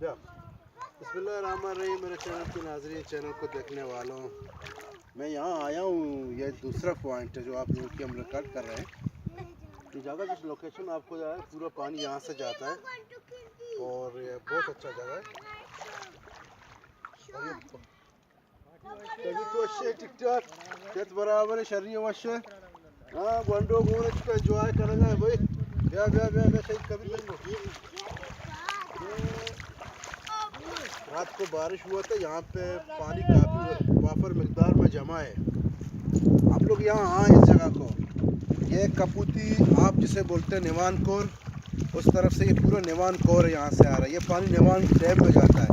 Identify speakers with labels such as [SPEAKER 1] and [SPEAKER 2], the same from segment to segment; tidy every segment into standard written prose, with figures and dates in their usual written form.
[SPEAKER 1] बिस्मिल्लाहिर्रहमानिर्रहीम। मेरे चैनल के नाज़रीन, चैनल को देखने वालों, मैं यहाँ आया हूँ। ये दूसरा पॉइंट है जो आप लोगों की हम रिकॉर्ड कर रहे हैं। ये जगह जिस लोकेशन आपको जा रहा है, पूरा पानी यहाँ से जाता है और ये बहुत अच्छा जगह है। तभी तो अच्छे टिकटॉक क्या बराबर है शरीय वश्य। हाँ बंडो कौन इसको एंजॉय करेंगे भाई। ब्या ब्या ब्या ब्या शहीद कभी नहीं। रात को बारिश हुआ था, यहाँ पे पानी काफ़ी वाफर मिकदार में जमा है। आप लोग यहाँ आए इस जगह को। ये कपूती आप जिसे बोलते हैं निवान कोर, उस तरफ से ये पूरा निवान कोर यहाँ से आ रहा है। ये पानी निवान डैम में जाता है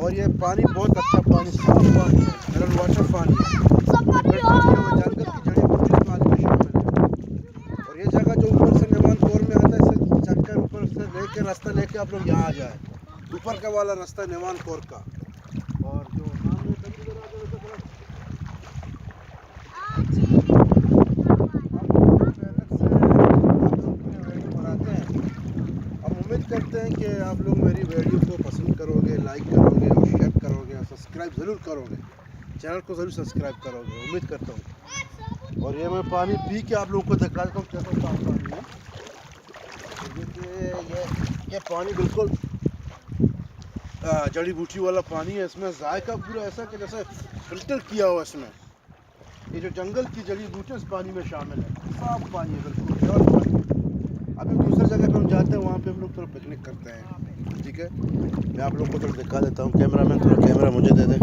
[SPEAKER 1] और ये पानी बहुत अच्छा पानी, साफ पानी है, मिनरल वाटर पानी है। जंगल की जड़ी बूटी पानी में शामिल है। और ये जगह जो ऊपर से निवान कोर में आता है, इसे चक्कर ऊपर से लेके रास्ता लेके आप लोग यहाँ आ जाए। ऊपर का वाला रास्ता निवान कोर का। और जो सामने बनाते हैं। हम उम्मीद करते हैं कि आप लोग मेरी वीडियो को पसंद करोगे, लाइक करोगे और शेयर करोगे और सब्सक्राइब ज़रूर करोगे। चैनल को ज़रूर सब्सक्राइब करोगे, उम्मीद करता हूँ। और ये मैं पानी पी के आप लोगों को दिखाता हूँ कैसा साफ पानी है। ये पानी बिल्कुल जड़ी बूटी वाला पानी है। इसमें जायका पूरा ऐसा कि जैसे फिल्टर किया हुआ इसमें। ये जो जंगल की जड़ी बूटी इस पानी में शामिल है। साफ पानी है, बिल्कुल प्योर पानी। अभी दूसरी जगह पे हम जाते हैं, वहाँ पे हम लोग थोड़ा पिकनिक करते हैं। ठीक है, मैं आप लोग को थोड़ा दिखा देता हूँ। कैमरा मैन थोड़ा कैमरा मुझे दे दे।